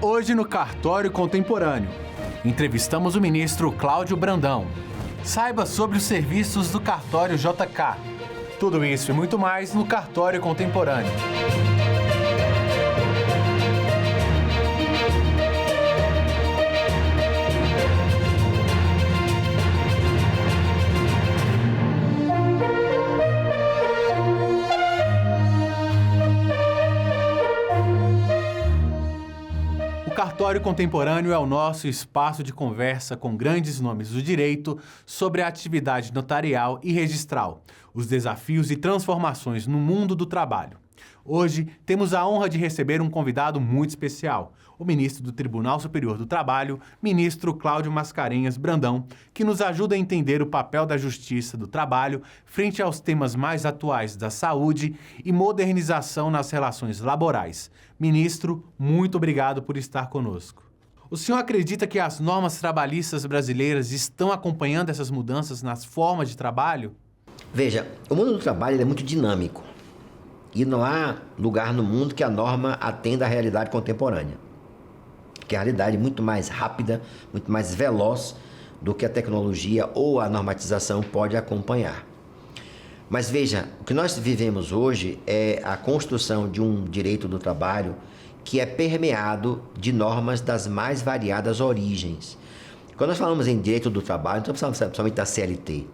Hoje no Cartório Contemporâneo, entrevistamos o ministro Cláudio Brandão. Saiba sobre os serviços do Cartório JK. Tudo isso e muito mais no Cartório Contemporâneo. O Cartório Contemporâneo é o nosso espaço de conversa com grandes nomes do direito sobre a atividade notarial e registral, os desafios e transformações no mundo do trabalho. Hoje, temos a honra de receber um convidado muito especial, o ministro do Tribunal Superior do Trabalho, ministro Cláudio Mascarenhas Brandão, que nos ajuda a entender o papel da Justiça do Trabalho frente aos temas mais atuais da saúde e modernização nas relações laborais. Ministro, muito obrigado por estar conosco. O senhor acredita que as normas trabalhistas brasileiras estão acompanhando essas mudanças nas formas de trabalho? Veja, o mundo do trabalho é muito dinâmico e não há lugar no mundo que a norma atenda à realidade contemporânea, que é a realidade muito mais rápida, muito mais veloz do que a tecnologia ou a normatização pode acompanhar. Mas veja, o que nós vivemos hoje é a construção de um direito do trabalho que é permeado de normas das mais variadas origens. Quando nós falamos em direito do trabalho, não estamos falando somente da CLT.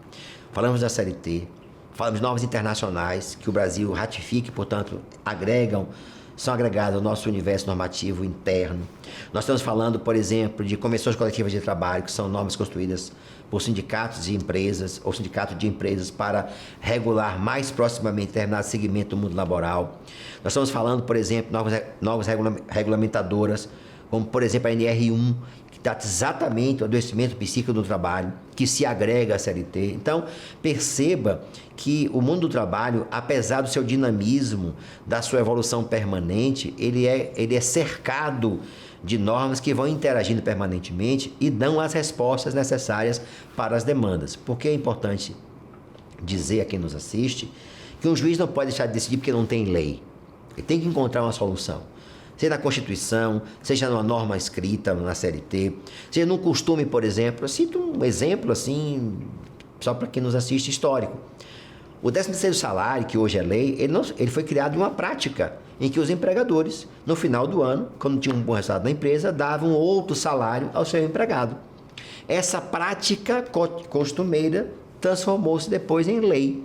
Falamos da CLT, falamos de normas internacionais que o Brasil ratifica e, portanto, são agregadas ao nosso universo normativo interno. Nós estamos falando, por exemplo, de convenções coletivas de trabalho, que são normas construídas por sindicatos de empresas ou sindicatos de empresas para regular mais proximamente determinado segmento do mundo laboral. Nós estamos falando, por exemplo, normas regulamentadoras, como, por exemplo, a NR1, que trata exatamente do adoecimento psíquico do trabalho, que se agrega à CLT. Então, perceba que o mundo do trabalho, apesar do seu dinamismo, da sua evolução permanente, ele é cercado de normas que vão interagindo permanentemente e dão as respostas necessárias para as demandas. Porque é importante dizer a quem nos assiste que um juiz não pode deixar de decidir porque não tem lei. Ele tem que encontrar uma solução. Seja na Constituição, seja numa norma escrita na CLT, seja num costume, por exemplo. Eu cito um exemplo, assim, só para quem nos assiste, histórico. O 13º salário, que hoje é lei, ele foi criado em uma prática em que os empregadores, no final do ano, quando tinham um bom resultado na empresa, davam outro salário ao seu empregado. Essa prática costumeira transformou-se depois em lei.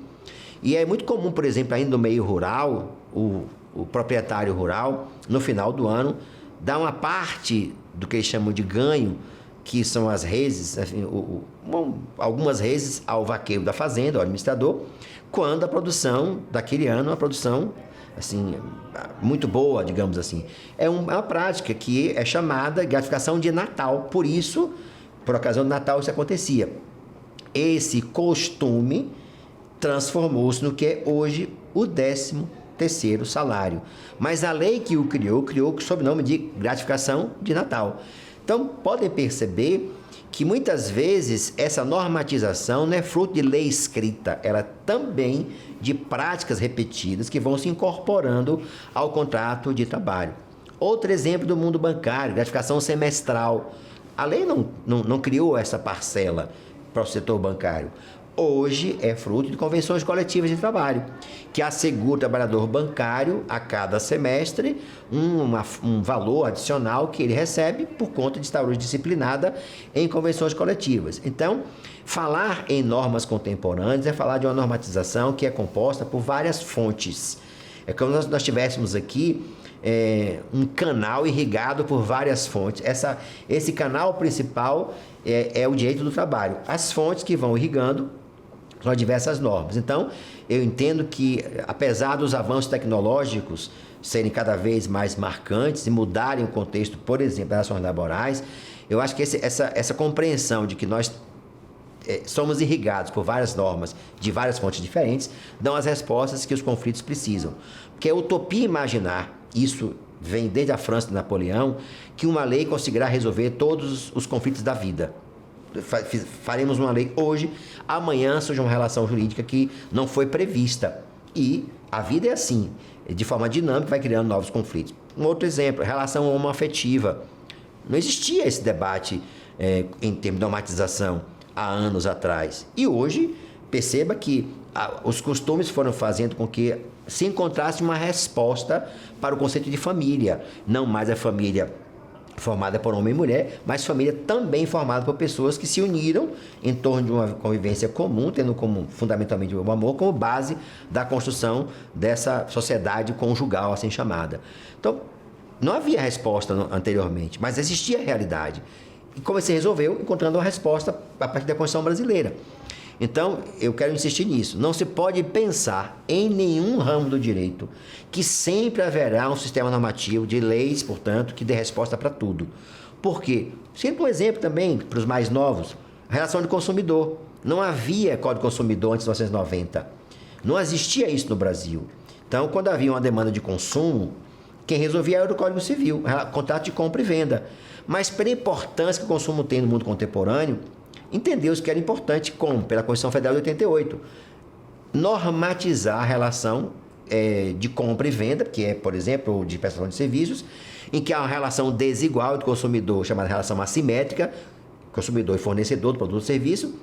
E é muito comum, por exemplo, ainda no meio rural, o proprietário rural, no final do ano, dá uma parte do que eles chamam de ganho, que são as reses, enfim, algumas reses ao vaqueiro da fazenda, ao administrador, quando a produção daquele ano é uma produção assim, muito boa, digamos assim. É uma prática que é chamada gratificação de Natal. Por isso, por ocasião do Natal, isso acontecia. Esse costume transformou-se no que é hoje o 13º salário. Mas a lei que o criou sob o nome de gratificação de Natal. Então, podem perceber que muitas vezes essa normatização não é fruto de lei escrita, ela é também de práticas repetidas que vão se incorporando ao contrato de trabalho. Outro exemplo do mundo bancário, gratificação semestral. A lei não criou essa parcela para o setor bancário. Hoje é fruto de convenções coletivas de trabalho, que assegura o trabalhador bancário a cada semestre um valor adicional que ele recebe por conta de estar hoje disciplinada em convenções coletivas. Então, falar em normas contemporâneas é falar de uma normatização que é composta por várias fontes. É como se nós tivéssemos aqui um canal irrigado por várias fontes. Esse canal principal é o direito do trabalho. As fontes que vão irrigando são diversas normas. Então, eu entendo que, apesar dos avanços tecnológicos serem cada vez mais marcantes e mudarem o contexto, por exemplo, das relações laborais, eu acho que essa compreensão de que nós somos irrigados por várias normas de várias fontes diferentes dão as respostas que os conflitos precisam. Porque é utopia imaginar, isso vem desde a França de Napoleão, que uma lei conseguirá resolver todos os conflitos da vida. Faremos uma lei hoje, amanhã surge uma relação jurídica que não foi prevista. E a vida é assim, de forma dinâmica, vai criando novos conflitos. Um outro exemplo, relação homoafetiva. Não existia esse debate em termos de normatização há anos atrás. E hoje, perceba que os costumes foram fazendo com que se encontrasse uma resposta para o conceito de família. Não mais a família formada por homem e mulher, mas família também formada por pessoas que se uniram em torno de uma convivência comum, tendo como fundamentalmente o amor como base da construção dessa sociedade conjugal assim chamada. Então, não havia resposta anteriormente, mas existia a realidade. E como se resolveu? Encontrando uma resposta a partir da Constituição brasileira. Então, eu quero insistir nisso. Não se pode pensar em nenhum ramo do direito que sempre haverá um sistema normativo de leis, portanto, que dê resposta para tudo. Por quê? Sempre um exemplo também para os mais novos, a relação de consumidor. Não havia Código de Consumidor antes de 1990. Não existia isso no Brasil. Então, quando havia uma demanda de consumo, quem resolvia era o Código Civil, contrato de compra e venda. Mas pela importância que o consumo tem no mundo contemporâneo, entendeu-se que era importante, como pela Constituição Federal de 88, normatizar a relação de compra e venda, que é, por exemplo, de prestação de serviços, em que há uma relação desigual do consumidor, chamada relação assimétrica, consumidor e fornecedor do produto ou serviço,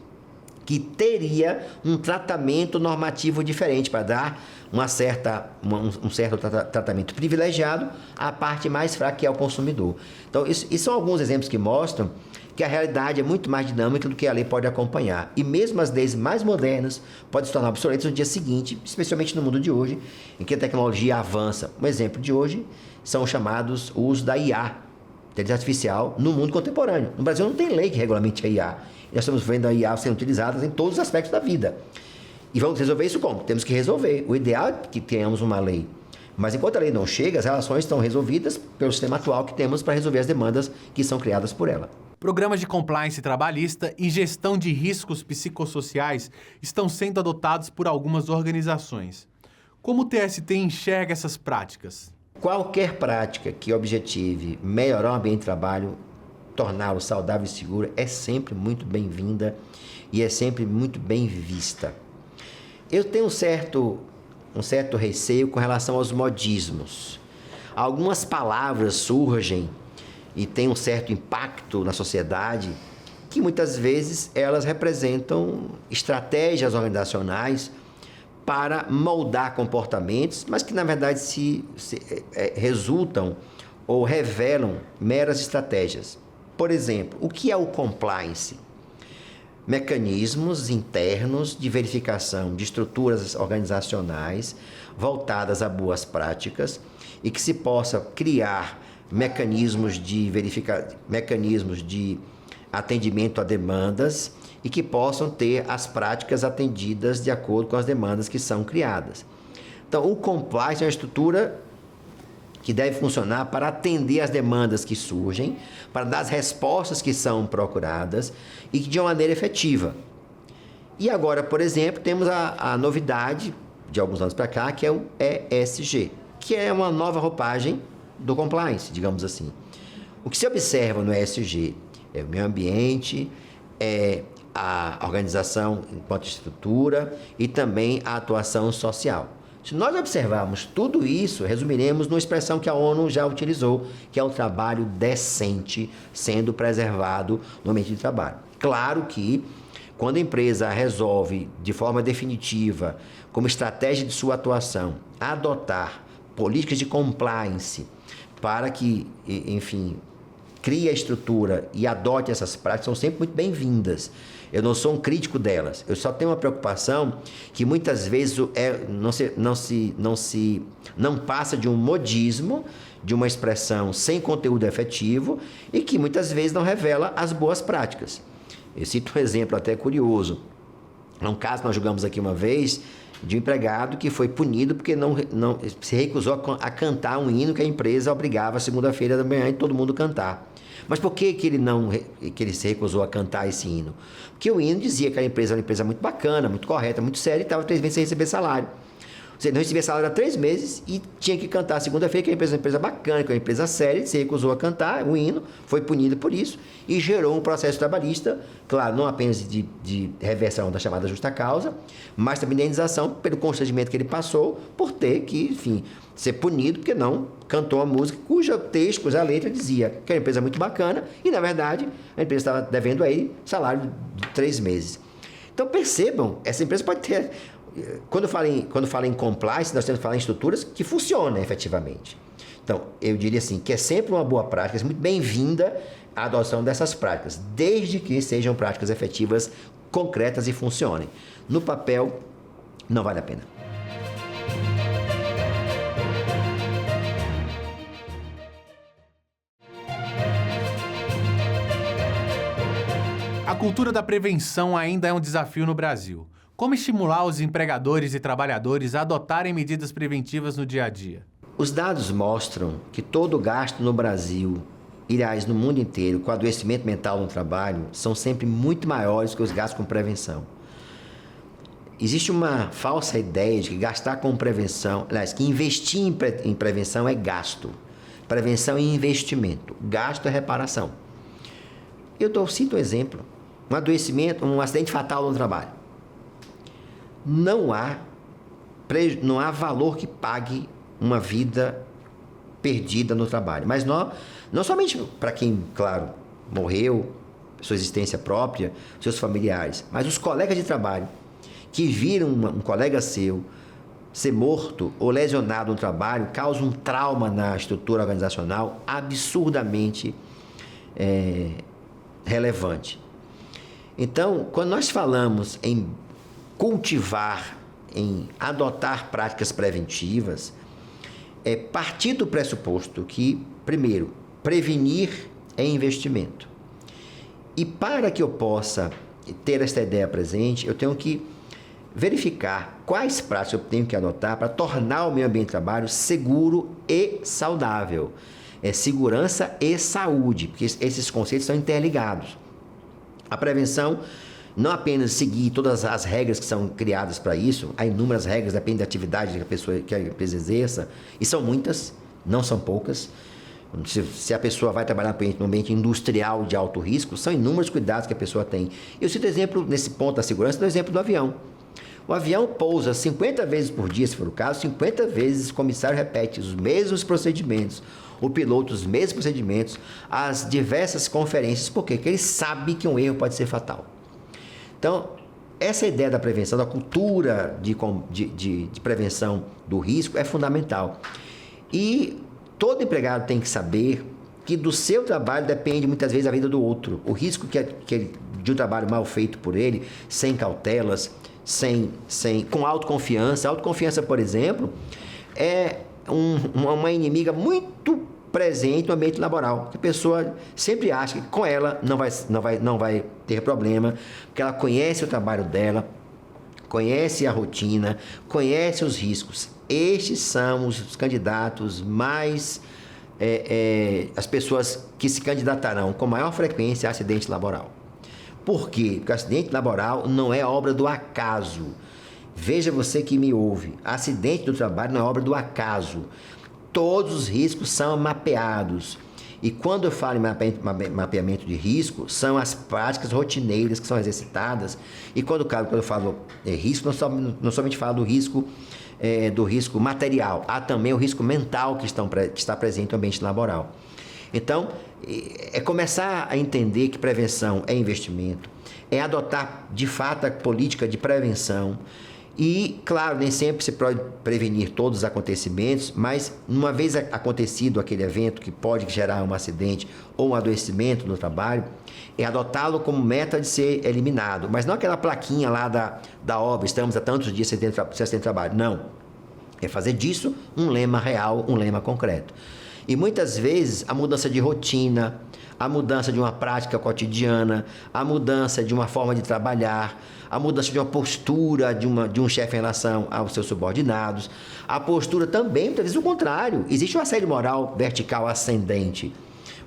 que teria um tratamento normativo diferente para dar um certo tratamento privilegiado à parte mais fraca, que é o consumidor. Então, isso são alguns exemplos que mostram que a realidade é muito mais dinâmica do que a lei pode acompanhar. E mesmo as leis mais modernas podem se tornar obsoletas no dia seguinte, especialmente no mundo de hoje, em que a tecnologia avança. Um exemplo de hoje são chamados o uso da IA, inteligência artificial, no mundo contemporâneo. No Brasil não tem lei que regulamente a IA. Nós estamos vendo a IA sendo utilizada em todos os aspectos da vida. E vamos resolver isso como? Temos que resolver. O ideal é que tenhamos uma lei. Mas enquanto a lei não chega, as relações estão resolvidas pelo sistema atual que temos para resolver as demandas que são criadas por ela. Programas de compliance trabalhista e gestão de riscos psicossociais estão sendo adotados por algumas organizações. Como o TST enxerga essas práticas? Qualquer prática que objetive melhorar o ambiente de trabalho, torná-lo saudável e seguro, é sempre muito bem-vinda e é sempre muito bem vista. Eu tenho um certo receio com relação aos modismos. Algumas palavras surgem e têm um certo impacto na sociedade que muitas vezes elas representam estratégias organizacionais para moldar comportamentos, mas que na verdade resultam ou revelam meras estratégias. Por exemplo, o que é o compliance? Mecanismos internos de verificação de estruturas organizacionais voltadas a boas práticas e que se possa criar mecanismos de atendimento a demandas e que possam ter as práticas atendidas de acordo com as demandas que são criadas. Então, o compliance é uma estrutura que deve funcionar para atender as demandas que surgem, para dar as respostas que são procuradas e de uma maneira efetiva. E agora, por exemplo, temos a novidade de alguns anos para cá, que é o ESG, que é uma nova roupagem do compliance, digamos assim. O que se observa no ESG é o meio ambiente, é a organização enquanto estrutura e também a atuação social. Se nós observarmos tudo isso, resumiremos numa expressão que a ONU já utilizou, que é o trabalho decente sendo preservado no ambiente de trabalho. Claro que, quando a empresa resolve, de forma definitiva, como estratégia de sua atuação, adotar políticas de compliance para que, enfim, crie a estrutura e adote essas práticas, são sempre muito bem-vindas. Eu não sou um crítico delas. Eu só tenho uma preocupação que muitas vezes não passa de um modismo, de uma expressão sem conteúdo efetivo e que muitas vezes não revela as boas práticas. Eu cito um exemplo até curioso. Um caso que nós julgamos aqui uma vez de um empregado que foi punido porque não se recusou a cantar um hino que a empresa obrigava segunda-feira da manhã e todo mundo cantar. Mas por que ele se recusou a cantar esse hino? Porque o hino dizia que a empresa era uma empresa muito bacana, muito correta, muito séria e estava 3 meses sem receber salário. Você não recebia salário há 3 meses e tinha que cantar segunda-feira, que a empresa é uma empresa bacana, que é uma empresa séria, ele se recusou a cantar o hino, foi punido por isso e gerou um processo trabalhista, claro, não apenas de reversão da chamada justa causa, mas também de indenização pelo constrangimento que ele passou por ter que, enfim, ser punido porque não cantou uma música cujo texto, cuja letra dizia que era uma empresa muito bacana e, na verdade, a empresa estava devendo a ele salário de 3 meses. Então, percebam, essa empresa pode ter... Quando fala em compliance, nós temos que falar em estruturas que funcionam efetivamente. Então, eu diria assim, que é sempre uma boa prática, é muito bem-vinda a adoção dessas práticas, desde que sejam práticas efetivas, concretas e funcionem. No papel, não vale a pena. A cultura da prevenção ainda é um desafio no Brasil. Como estimular os empregadores e trabalhadores a adotarem medidas preventivas no dia a dia? Os dados mostram que todo gasto no Brasil, aliás, no mundo inteiro, com adoecimento mental no trabalho, são sempre muito maiores que os gastos com prevenção. Existe uma falsa ideia de que gastar com prevenção, aliás, que investir em prevenção é gasto. Prevenção é investimento. Gasto é reparação. Cito um exemplo. Um adoecimento, um acidente fatal no trabalho. Não há valor que pague uma vida perdida no trabalho. Mas não somente para quem, claro, morreu, sua existência própria, seus familiares, mas os colegas de trabalho que viram um colega seu ser morto ou lesionado no trabalho causa um trauma na estrutura organizacional absurdamente relevante. Então, quando nós falamos em cultivar, em adotar práticas preventivas, é partir do pressuposto que, primeiro, prevenir é investimento. E para que eu possa ter esta ideia presente, eu tenho que verificar quais práticas eu tenho que adotar para tornar o meu ambiente de trabalho seguro e saudável. É segurança e saúde, porque esses conceitos são interligados. A prevenção não apenas seguir todas as regras que são criadas para isso, há inúmeras regras, depende da atividade que a empresa exerça, e são muitas, não são poucas. Se a pessoa vai trabalhar no ambiente industrial de alto risco, são inúmeros cuidados que a pessoa tem. Eu cito exemplo, nesse ponto da segurança, do exemplo do avião. O avião pousa 50 vezes por dia, se for o caso, 50 vezes o comissário repete os mesmos procedimentos, o piloto os mesmos procedimentos, as diversas conferências. Por quê? Porque ele sabe que um erro pode ser fatal. Então, essa ideia da prevenção, da cultura de prevenção do risco é fundamental. E todo empregado tem que saber que do seu trabalho depende muitas vezes a vida do outro. O risco de um trabalho mal feito por ele, sem cautelas, com autoconfiança. A autoconfiança, por exemplo, é uma inimiga muito presente no ambiente laboral, que a pessoa sempre acha que com ela não vai ter problema, porque ela conhece o trabalho dela, conhece a rotina, conhece os riscos. Estes são os candidatos mais... as pessoas que se candidatarão com maior frequência a acidente laboral. Por quê? Porque o acidente laboral não é obra do acaso. Veja você que me ouve, acidente do trabalho não é obra do acaso. Todos os riscos são mapeados. E quando eu falo em mapeamento de risco, são as práticas rotineiras que são exercitadas. E quando eu falo risco, não somente falo do risco material, há também o risco mental que está presente no ambiente laboral. Então, é começar a entender que prevenção é investimento, é adotar de fato a política de prevenção. E, claro, nem sempre se pode prevenir todos os acontecimentos, mas uma vez acontecido aquele evento que pode gerar um acidente ou um adoecimento no trabalho, é adotá-lo como meta de ser eliminado. Mas não aquela plaquinha lá da obra, estamos há tantos dias sem trabalho. Não. É fazer disso um lema real, um lema concreto. E muitas vezes a mudança de rotina, a mudança de uma prática cotidiana, a mudança de uma forma de trabalhar, a mudança de uma postura de um chefe em relação aos seus subordinados, a postura também, muitas vezes o contrário. Existe uma assédio moral vertical ascendente,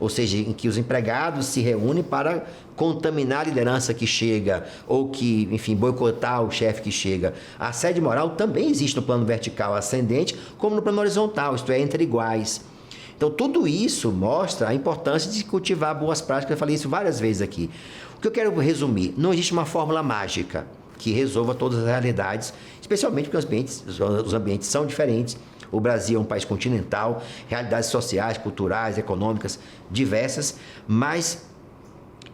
ou seja, em que os empregados se reúnem para contaminar a liderança que chega, ou que, enfim, boicotar o chefe que chega. A assédio moral também existe no plano vertical ascendente, como no plano horizontal, isto é, entre iguais. Então, tudo isso mostra a importância de cultivar boas práticas. Eu falei isso várias vezes aqui. O que eu quero resumir, não existe uma fórmula mágica que resolva todas as realidades especialmente porque os ambientes são diferentes. O Brasil é um país continental, realidades sociais, culturais, econômicas diversas, mas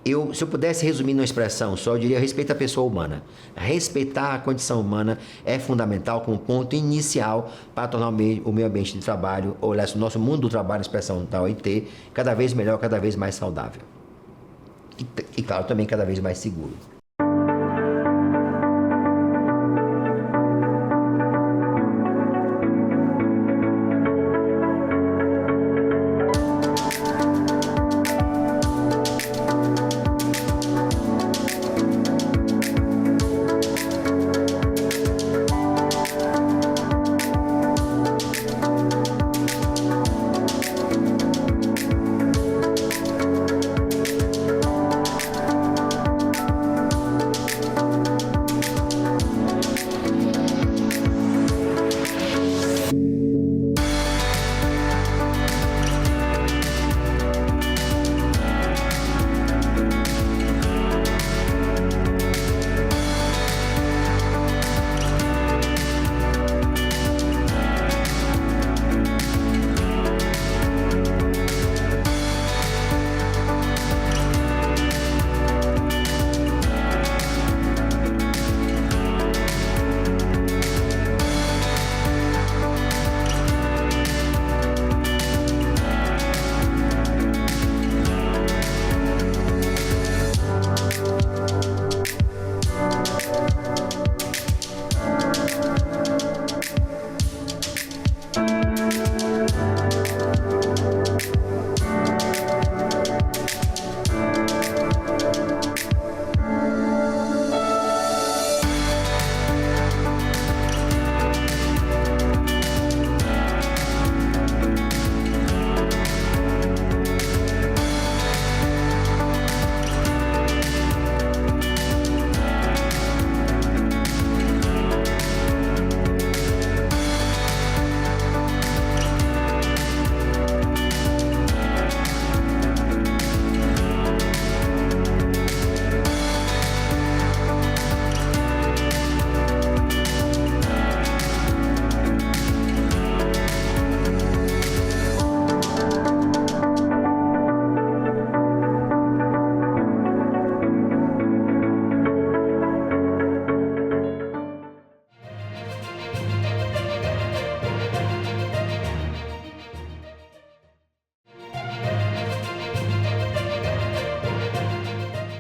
se eu pudesse resumir numa expressão só, eu diria respeito à pessoa humana. Respeitar a condição humana é fundamental como ponto inicial para tornar o meio ambiente de trabalho, ou o nosso mundo do trabalho, expressão da OIT, cada vez melhor, cada vez mais saudável. E claro, também cada vez mais seguro.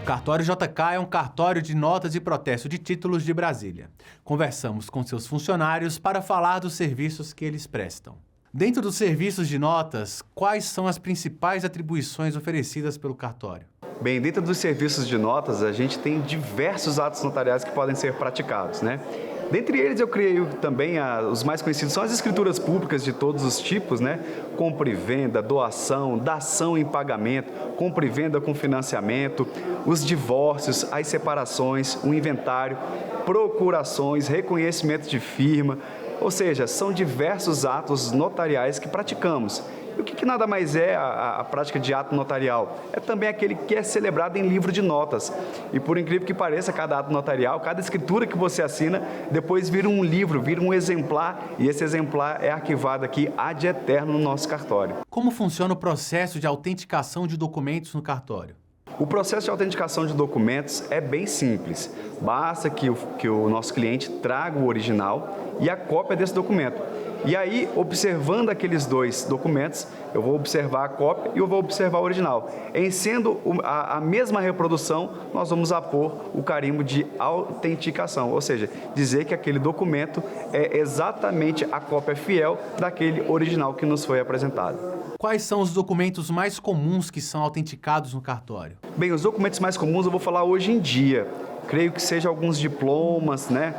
O Cartório JK é um cartório de notas e protesto de títulos de Brasília. Conversamos com seus funcionários para falar dos serviços que eles prestam. Dentro dos serviços de notas, quais são as principais atribuições oferecidas pelo cartório? Bem, dentro dos serviços de notas, a gente tem diversos atos notariais que podem ser praticados, né? Dentre eles, eu creio também os mais conhecidos são as escrituras públicas de todos os tipos, né? Compra e venda, doação, dação em pagamento, compra e venda com financiamento, os divórcios, as separações, o inventário, procurações, reconhecimento de firma, ou seja, são diversos atos notariais que praticamos. E o que nada mais é a prática de ato notarial? É também aquele que é celebrado em livro de notas. E por incrível que pareça, cada ato notarial, cada escritura que você assina, depois vira um livro, vira um exemplar, e esse exemplar é arquivado aqui ad eterno no nosso cartório. Como funciona o processo de autenticação de documentos no cartório? O processo de autenticação de documentos é bem simples. Basta que o nosso cliente traga o original e a cópia desse documento. E aí, observando aqueles dois documentos, eu vou observar a cópia e eu vou observar o original. Em sendo a mesma reprodução, nós vamos apor o carimbo de autenticação, ou seja, dizer que aquele documento é exatamente a cópia fiel daquele original que nos foi apresentado. Quais são os documentos mais comuns que são autenticados no cartório? Bem, os documentos mais comuns eu vou falar hoje em dia. Creio que seja alguns diplomas, né?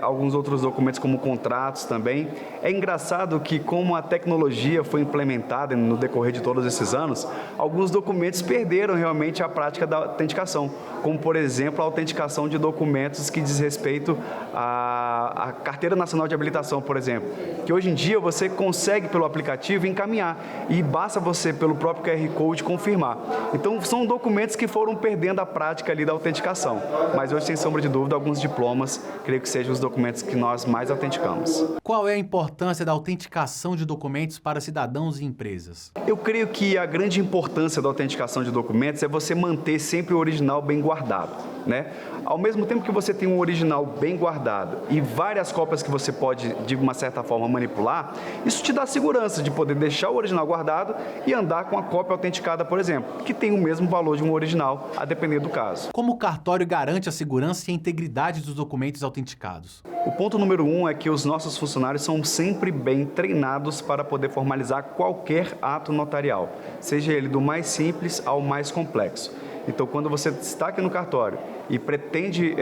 Alguns outros documentos como contratos também. É engraçado que como a tecnologia foi implementada no decorrer de todos esses anos, alguns documentos perderam realmente a prática da autenticação, como por exemplo a autenticação de documentos que diz respeito à Carteira Nacional de Habilitação, por exemplo, que hoje em dia você consegue pelo aplicativo encaminhar e basta você pelo próprio QR Code confirmar. Então são documentos que foram perdendo a prática ali da autenticação, mas hoje sem sombra de dúvida alguns diplomas creio que sejam os documentos que nós mais autenticamos. Qual é a importância da autenticação de documentos para cidadãos e empresas? Eu creio que a grande importância da autenticação de documentos é você manter sempre o original bem guardado, né? Ao mesmo tempo que você tem um original bem guardado e várias cópias que você pode, de uma certa forma, manipular, isso te dá segurança de poder deixar o original guardado e andar com a cópia autenticada, por exemplo, que tem o mesmo valor de um original, a depender do caso. Como o cartório garante a segurança e a integridade dos documentos autenticados? O ponto número 1 é que os nossos funcionários são sempre bem treinados para poder formalizar qualquer ato notarial, seja ele do mais simples ao mais complexo. Então, quando você está aqui no cartório e pretende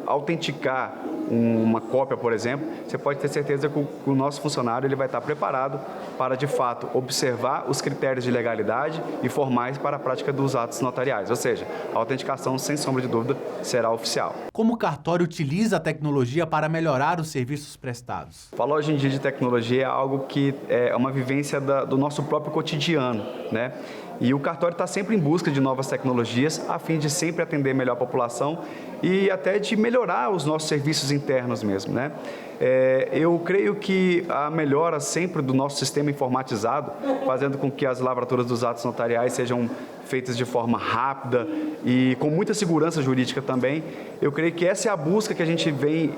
autenticar uma cópia, por exemplo, você pode ter certeza que o nosso funcionário ele vai estar preparado para, de fato, observar os critérios de legalidade e formais para a prática dos atos notariais. Ou seja, a autenticação, sem sombra de dúvida, será oficial. Como o cartório utiliza a tecnologia para melhorar os serviços prestados? Falar hoje em dia de tecnologia é algo que é uma vivência do nosso próprio cotidiano, né? E o cartório está sempre em busca de novas tecnologias, a fim de sempre atender melhor a população e até de melhorar os nossos serviços internos mesmo, né? Eu creio que a melhora sempre do nosso sistema informatizado, fazendo com que as lavraturas dos atos notariais sejam feitas de forma rápida e com muita segurança jurídica também, eu creio que essa é a busca que a gente vem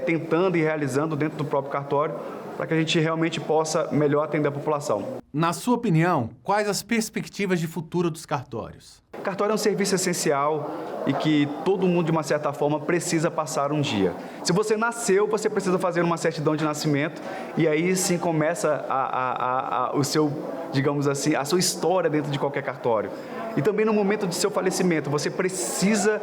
tentando e realizando dentro do próprio cartório, para que a gente realmente possa melhor atender a população. Na sua opinião, quais as perspectivas de futuro dos cartórios? O cartório é um serviço essencial e que todo mundo, de uma certa forma, precisa passar um dia. Se você nasceu, você precisa fazer uma certidão de nascimento e aí sim começa o seu, digamos assim, a sua história dentro de qualquer cartório. E também no momento de seu falecimento, você precisa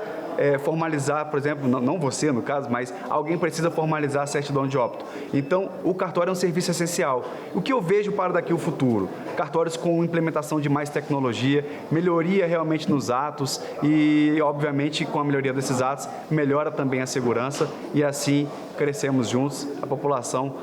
formalizar, por exemplo, não você no caso, mas alguém precisa formalizar a certidão de óbito. Então, o cartório é um serviço essencial. O que eu vejo para daqui o futuro? Cartórios com implementação de mais tecnologia, melhoria realmente nos atos e, obviamente, com a melhoria desses atos, melhora também a segurança e assim crescemos juntos, a população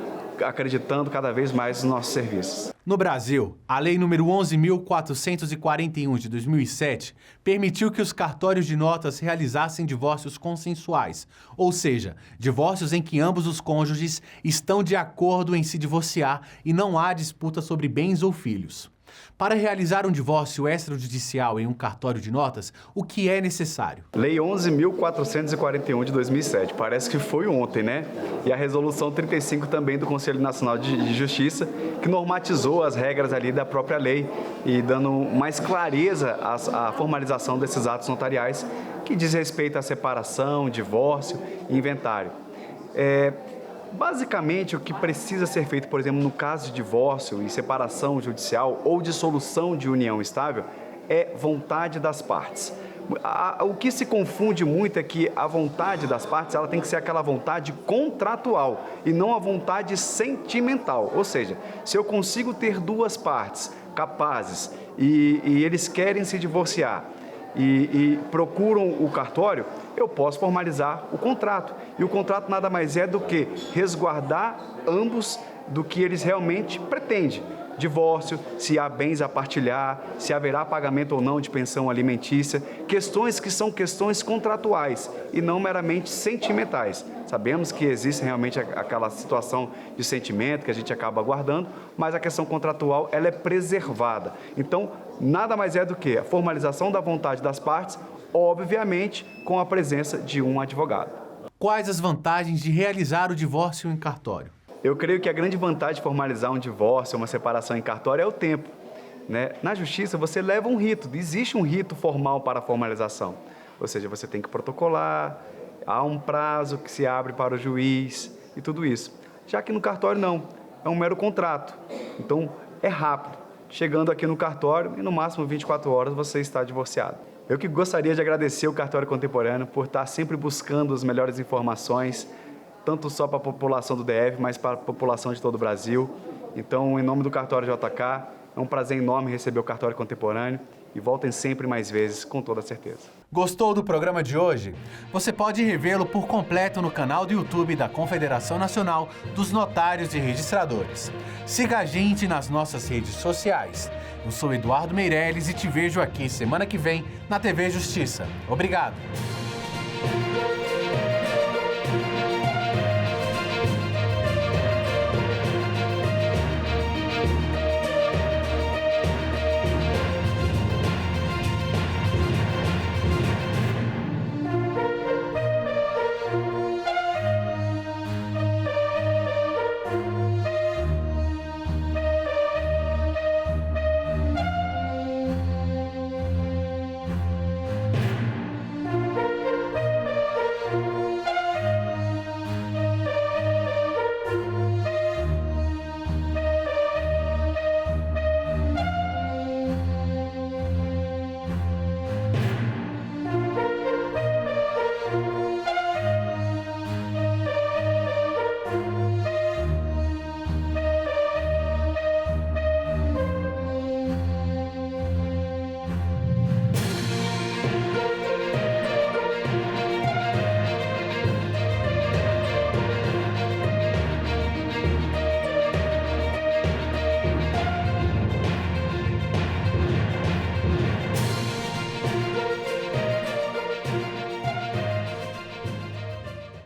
acreditando cada vez mais nos nossos serviços. No Brasil, a Lei nº 11.441 de 2007 permitiu que os cartórios de notas realizassem divórcios consensuais, ou seja, divórcios em que ambos os cônjuges estão de acordo em se divorciar e não há disputa sobre bens ou filhos. Para realizar um divórcio extrajudicial em um cartório de notas, o que é necessário? Lei 11.441 de 2007, parece que foi ontem, né? E a Resolução 35 também do Conselho Nacional de Justiça, que normatizou as regras ali da própria lei e dando mais clareza à formalização desses atos notariais, que diz respeito à separação, divórcio e inventário. Basicamente, o que precisa ser feito, por exemplo, no caso de divórcio e separação judicial ou dissolução de união estável, é vontade das partes. O que se confunde muito é que a vontade das partes ela tem que ser aquela vontade contratual e não a vontade sentimental. Ou seja, se eu consigo ter duas partes capazes e eles querem se divorciar e procuram o cartório, eu posso formalizar o contrato. E o contrato nada mais é do que resguardar ambos do que eles realmente pretendem. Divórcio, se há bens a partilhar, se haverá pagamento ou não de pensão alimentícia, questões que são questões contratuais e não meramente sentimentais. Sabemos que existe realmente aquela situação de sentimento que a gente acaba guardando, mas a questão contratual ela é preservada. Então, nada mais é do que a formalização da vontade das partes, obviamente com a presença de um advogado. Quais as vantagens de realizar o divórcio em cartório? Eu creio que a grande vantagem de formalizar um divórcio, uma separação em cartório é o tempo, né? Na justiça você leva um rito, existe um rito formal para a formalização, ou seja, você tem que protocolar, há um prazo que se abre para o juiz e tudo isso. Já que no cartório não, é um mero contrato, então é rápido. Chegando aqui no cartório e no máximo 24 horas você está divorciado. Eu que gostaria de agradecer o Cartório Contemporâneo por estar sempre buscando as melhores informações, tanto só para a população do DF, mas para a população de todo o Brasil. Então, em nome do Cartório JK, é um prazer enorme receber o Cartório Contemporâneo e voltem sempre mais vezes, com toda certeza. Gostou do programa de hoje? Você pode revê-lo por completo no canal do YouTube da Confederação Nacional dos Notários e Registradores. Siga a gente nas nossas redes sociais. Eu sou Eduardo Meirelles e te vejo aqui semana que vem na TV Justiça. Obrigado!